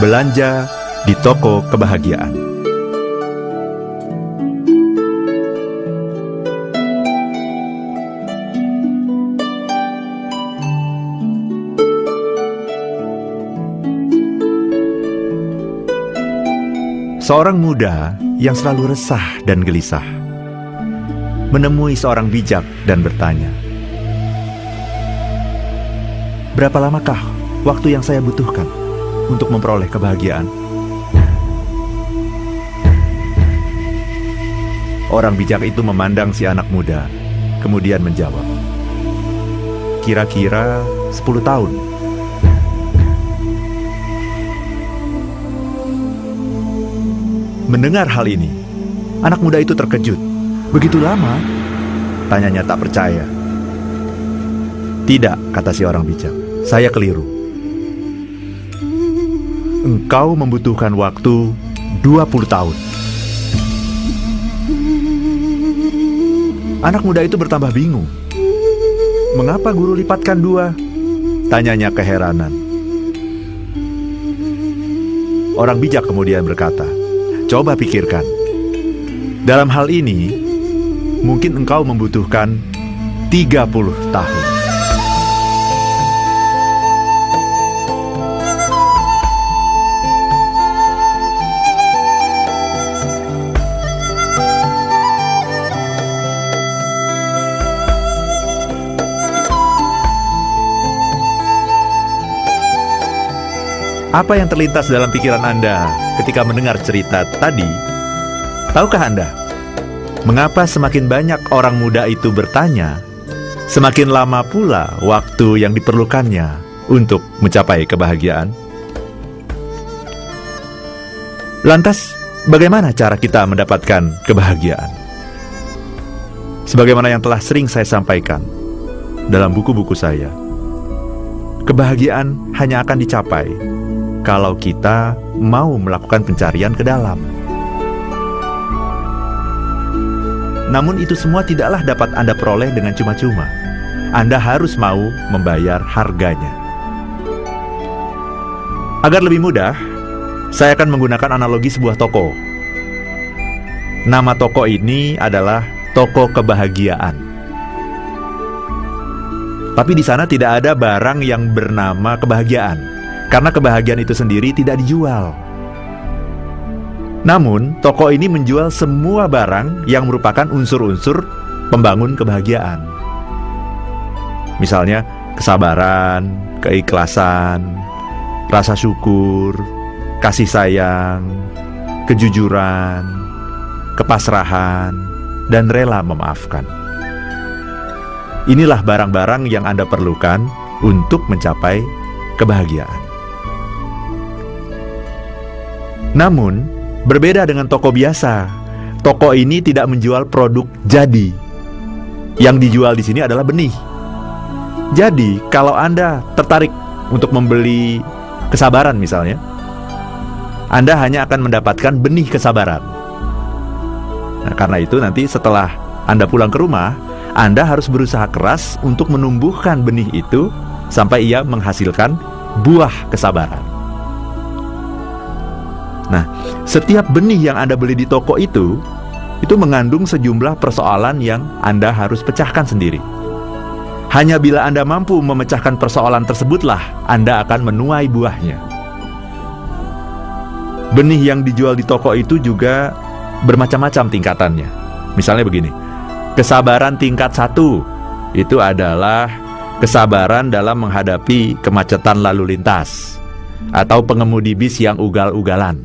Belanja di toko kebahagiaan. Seorang muda yang selalu resah dan gelisah menemui seorang bijak dan bertanya, "Berapa lamakah waktu yang saya butuhkan untuk memperoleh kebahagiaan?" Orang bijak itu memandang si anak muda, kemudian menjawab, "Kira-kira 10 tahun. Mendengar hal ini, anak muda itu terkejut. "Begitu lama?" Tanyanya tak percaya. "Tidak," kata si orang bijak, "saya keliru. Engkau membutuhkan waktu 20 tahun. Anak muda itu bertambah bingung. "Mengapa guru lipatkan 2?" Tanyanya keheranan. Orang bijak kemudian berkata, "Coba pikirkan. Dalam hal ini, mungkin engkau membutuhkan 30 tahun. Apa yang terlintas dalam pikiran Anda ketika mendengar cerita tadi? Tahukah Anda, mengapa semakin banyak orang muda itu bertanya, semakin lama pula waktu yang diperlukannya untuk mencapai kebahagiaan? Lantas, bagaimana cara kita mendapatkan kebahagiaan? Sebagaimana yang telah sering saya sampaikan dalam buku-buku saya, kebahagiaan hanya akan dicapai kalau kita mau melakukan pencarian ke dalam. Namun itu semua tidaklah dapat Anda peroleh dengan cuma-cuma. Anda harus mau membayar harganya. Agar lebih mudah, saya akan menggunakan analogi sebuah toko. Nama toko ini adalah Toko Kebahagiaan. Tapi di sana tidak ada barang yang bernama kebahagiaan, karena kebahagiaan itu sendiri tidak dijual. Namun, toko ini menjual semua barang yang merupakan unsur-unsur pembangun kebahagiaan. Misalnya, kesabaran, keikhlasan, rasa syukur, kasih sayang, kejujuran, kepasrahan, dan rela memaafkan. Inilah barang-barang yang Anda perlukan untuk mencapai kebahagiaan. Namun, berbeda dengan toko biasa, toko ini tidak menjual produk jadi. Yang dijual di sini adalah benih. Jadi, kalau Anda tertarik untuk membeli kesabaran misalnya, Anda hanya akan mendapatkan benih kesabaran. Nah, karena itu nanti setelah Anda pulang ke rumah, Anda harus berusaha keras untuk menumbuhkan benih itu sampai ia menghasilkan buah kesabaran. Nah, setiap benih yang Anda beli di toko itu mengandung sejumlah persoalan yang Anda harus pecahkan sendiri. Hanya bila Anda mampu memecahkan persoalan tersebutlah Anda akan menuai buahnya. Benih yang dijual di toko itu juga bermacam-macam tingkatannya. Misalnya begini, kesabaran tingkat 1 itu adalah kesabaran dalam menghadapi kemacetan lalu lintas atau pengemudi bis yang ugal-ugalan.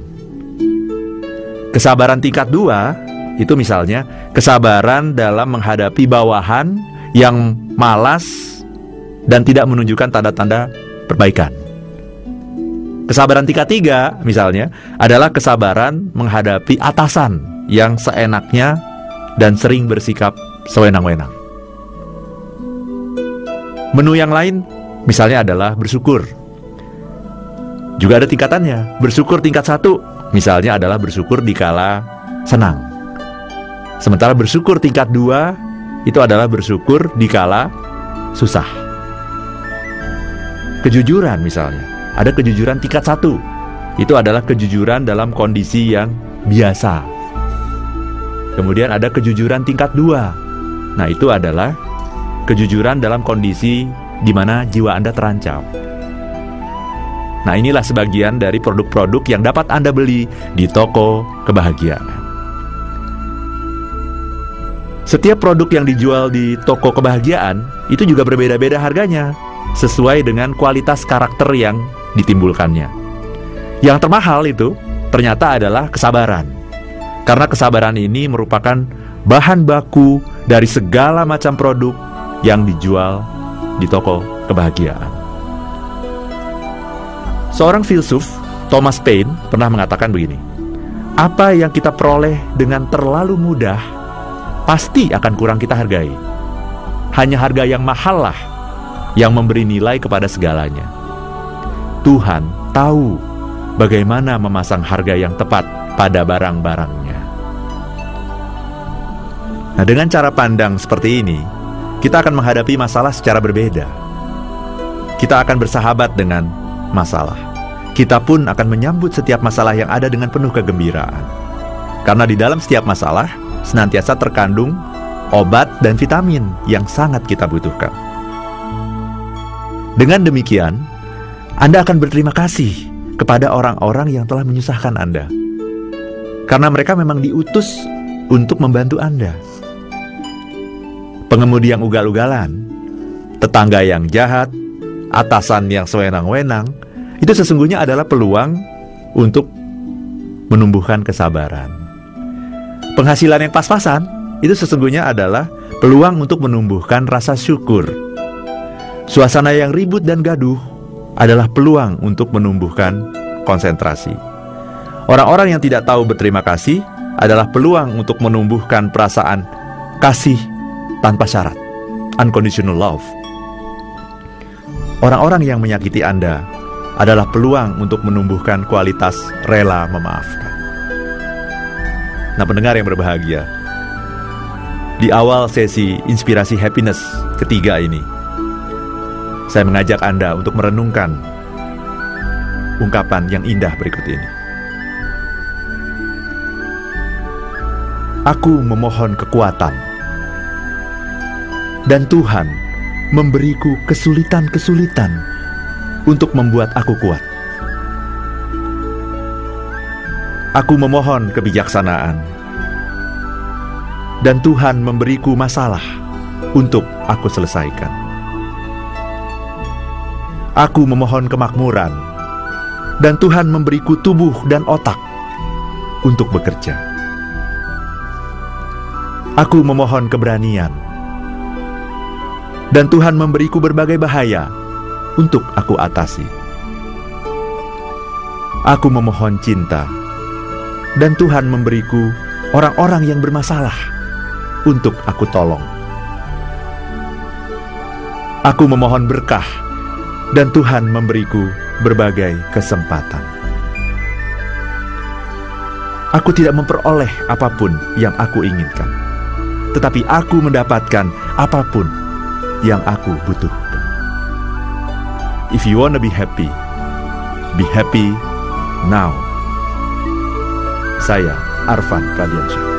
Kesabaran tingkat 2 itu misalnya kesabaran dalam menghadapi bawahan yang malas dan tidak menunjukkan tanda-tanda perbaikan. Kesabaran tingkat 3 misalnya adalah kesabaran menghadapi atasan yang seenaknya dan sering bersikap sewenang-wenang. Menu yang lain misalnya adalah bersyukur. Juga ada tingkatannya. Bersyukur tingkat 1 misalnya adalah bersyukur dikala senang. Sementara bersyukur tingkat 2 itu adalah bersyukur dikala susah. Kejujuran misalnya, ada kejujuran tingkat 1. Itu adalah kejujuran dalam kondisi yang biasa. Kemudian ada kejujuran tingkat 2. Nah, itu adalah kejujuran dalam kondisi di mana jiwa Anda terancam. Nah, inilah sebagian dari produk-produk yang dapat Anda beli di toko kebahagiaan. Setiap produk yang dijual di toko kebahagiaan itu juga berbeda-beda harganya, sesuai dengan kualitas karakter yang ditimbulkannya. Yang termahal itu ternyata adalah kesabaran. Karena kesabaran ini merupakan bahan baku dari segala macam produk yang dijual di toko kebahagiaan. Seorang filsuf, Thomas Paine, pernah mengatakan begini, apa yang kita peroleh dengan terlalu mudah pasti akan kurang kita hargai. Hanya harga yang mahal lah yang memberi nilai kepada segalanya. Tuhan tahu bagaimana memasang harga yang tepat pada barang-barangnya. Nah, dengan cara pandang seperti ini, kita akan menghadapi masalah secara berbeda. Kita akan bersahabat dengan masalah. Kita pun akan menyambut setiap masalah yang ada dengan penuh kegembiraan. Karena di dalam setiap masalah senantiasa terkandung obat dan vitamin yang sangat kita butuhkan. Dengan demikian, Anda akan berterima kasih kepada orang-orang yang telah menyusahkan Anda. Karena mereka memang diutus untuk membantu Anda. Pengemudi yang ugal-ugalan, tetangga yang jahat, atasan yang sewenang-wenang, itu sesungguhnya adalah peluang untuk menumbuhkan kesabaran. Penghasilan yang pas-pasan, itu sesungguhnya adalah peluang untuk menumbuhkan rasa syukur. Suasana yang ribut dan gaduh adalah peluang untuk menumbuhkan konsentrasi. Orang-orang yang tidak tahu berterima kasih adalah peluang untuk menumbuhkan perasaan kasih tanpa syarat, unconditional love. Orang-orang yang menyakiti Anda adalah peluang untuk menumbuhkan kualitas rela memaafkan. Nah, pendengar yang berbahagia, di awal sesi Inspirasi Happiness ketiga ini, saya mengajak Anda untuk merenungkan ungkapan yang indah berikut ini. Aku memohon kekuatan, dan Tuhan memberiku kesulitan-kesulitan untuk membuat aku kuat. Aku memohon kebijaksanaan, dan Tuhan memberiku masalah untuk aku selesaikan. Aku memohon kemakmuran, dan Tuhan memberiku tubuh dan otak untuk bekerja. Aku memohon keberanian, dan Tuhan memberiku berbagai bahaya untuk aku atasi. Aku memohon cinta, dan Tuhan memberiku orang-orang yang bermasalah untuk aku tolong. Aku memohon berkah, dan Tuhan memberiku berbagai kesempatan. Aku tidak memperoleh apapun yang aku inginkan, tetapi aku mendapatkan apapun yang aku butuhkan. If you want to be happy now. Saya Arfan Pradiansyah.